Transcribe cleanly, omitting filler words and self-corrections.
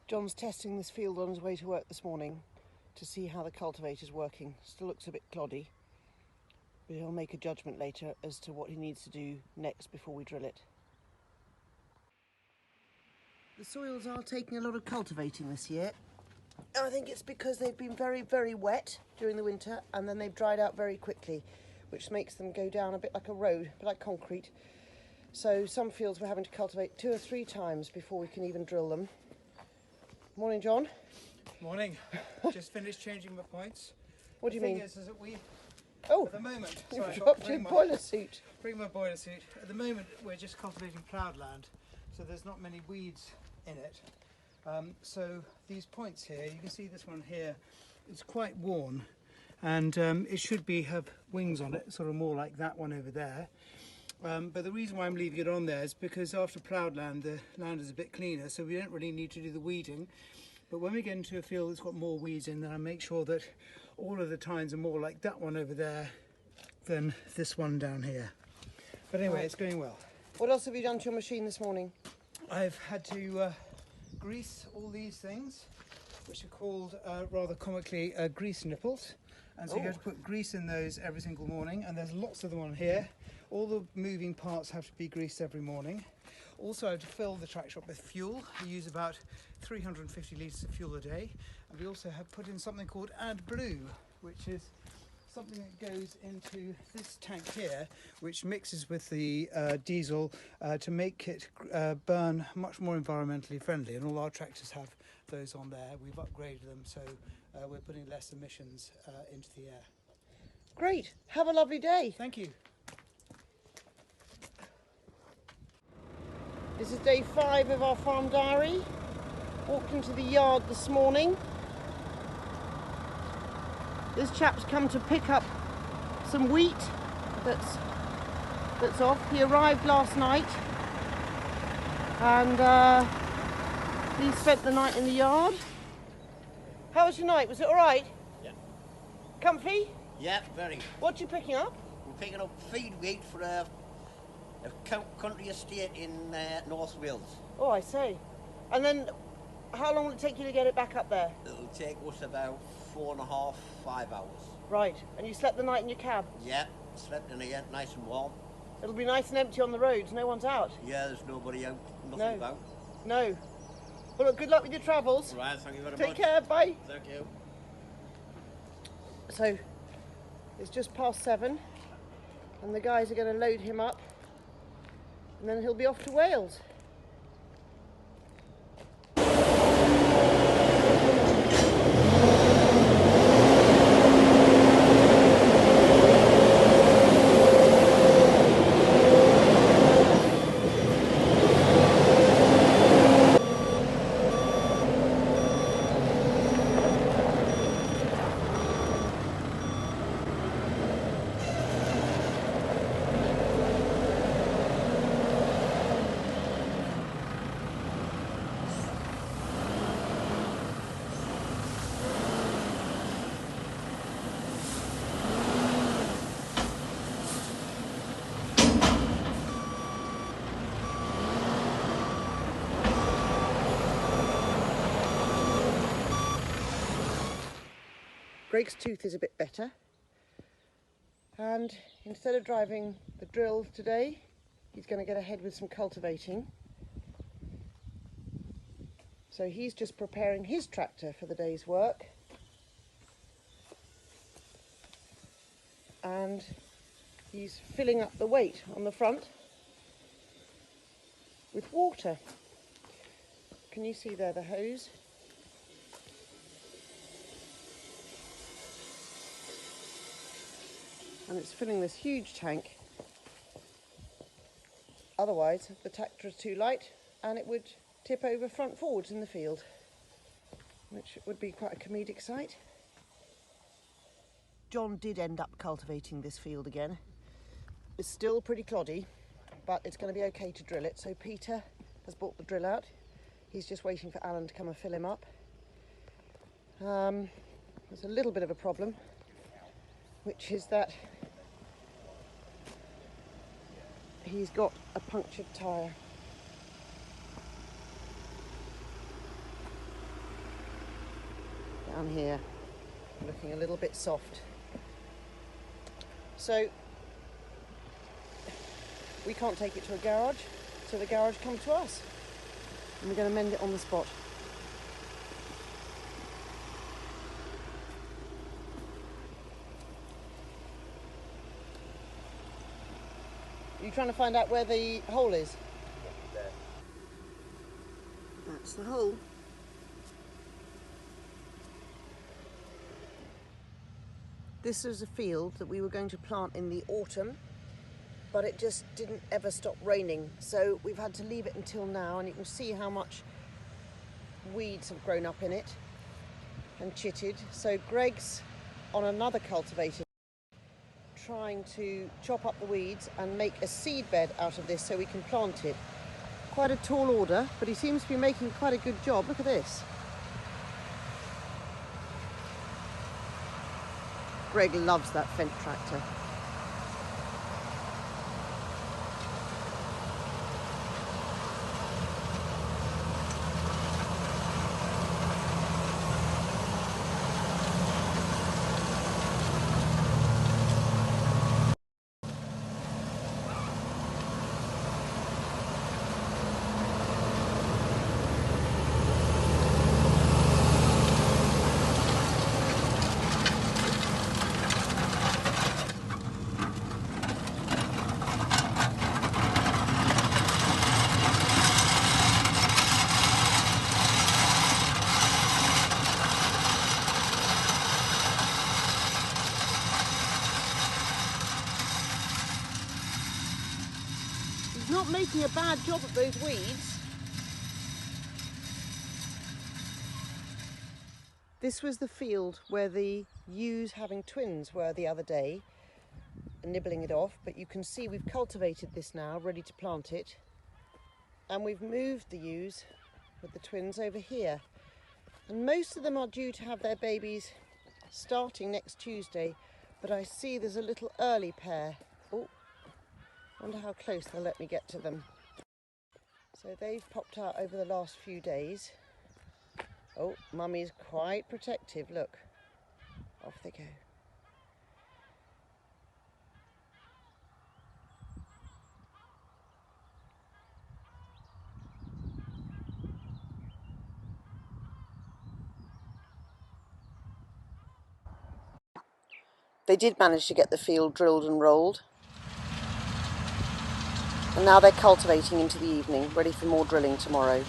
John's testing this field on his way to work this morning to see how the cultivator's working. Still looks a bit cloddy, but he'll make a judgment later as to what he needs to do next before we drill it. The soils are taking a lot of cultivating this year. I think it's because they've been very, very wet during the winter and then they've dried out very quickly, which makes them go down a bit like a road, a bit like concrete. So some fields we're having to cultivate 2 or 3 times before we can even drill them. Morning, John. Morning. Just finished changing my points. What do you mean? The thing is that we, Oh, at the moment, you've sorry, dropped your boiler suit. Bring my boiler suit. At the moment, we're just cultivating ploughed land, so there's not many weeds in it. So these points here, you can see this one here, it's quite worn, and it should have wings on it, sort of more like that one over there. But the reason why I'm leaving it on there is because after ploughed land, the land is a bit cleaner, so we don't really need to do the weeding. But when we get into a field that's got more weeds in, then I make sure that all of the tines are more like that one over there than this one down here. But anyway, It's going well. What else have you done to your machine this morning? I've had to grease all these things, which are called, rather comically, grease nipples. And so you have to put grease in those every single morning, and there's lots of them on here. All the moving parts have to be greased every morning. Also, I have to fill the tractor up with fuel. We use about 350 litres of fuel a day. And we also have put in something called AdBlue, which is something that goes into this tank here, which mixes with the diesel to make it burn much more environmentally friendly. And all our tractors have those on there. We've upgraded them, so we're putting less emissions into the air. Great. Have a lovely day. Thank you. This is day 5 of our farm diary. Walked into the yard this morning. This chap's come to pick up some wheat that's off. He arrived last night and he spent the night in the yard. How was your night? Was it all right? Yeah. Comfy? Yeah, very. What are you picking up? We're picking up feed wheat for a country estate in North Wales. Oh, I see. And then how long will it take you to get it back up there? It'll take us about 4.5, 5 hours. Right. And you slept the night in your cab? Yeah, slept in here, nice and warm. It'll be nice and empty on the roads. No one's out. Yeah, there's nobody out, nothing about. No. Well, look, good luck with your travels. Right, thank you very much. Take care. Bye. Thank you. So, it's just past 7, and the guys are going to load him up, and then he'll be off to Wales. Greg's tooth is a bit better, and instead of driving the drill today, he's going to get ahead with some cultivating. So he's just preparing his tractor for the day's work, and he's filling up the weight on the front with water. Can you see there the hose? And it's filling this huge tank. Otherwise, the tractor is too light and it would tip over front forwards in the field, which would be quite a comedic sight. John did end up cultivating this field again. It's still pretty cloddy, but it's going to be okay to drill it. So Peter has brought the drill out. He's just waiting for Alan to come and fill him up. There's a little bit of a problem, which is that he's got a punctured tyre. down here, looking a little bit soft. So we can't take it to a garage, so the garage come to us, and we're going to mend it on the spot. Are you trying to find out where the hole is? There. That's the hole. This was a field that we were going to plant in the autumn, but it just didn't ever stop raining, so we've had to leave it until now, and you can see how much weeds have grown up in it and chitted. So Greg's on another cultivator trying to chop up the weeds and make a seed bed out of this so we can plant it. Quite a tall order, but he seems to be making quite a good job. Look at this. Greg loves that Fendt tractor. He's not making a bad job of those weeds. This was the field where the ewes having twins were the other day, nibbling it off, but you can see we've cultivated this now, ready to plant it, and we've moved the ewes with the twins over here, and most of them are due to have their babies starting next Tuesday, but I see there's a little early pair. Oh, wonder how close they'll let me get to them. So they've popped out over the last few days. Oh, Mummy's quite protective, look. Off they go. They did manage to get the field drilled and rolled. And now they're cultivating into the evening, ready for more drilling tomorrow.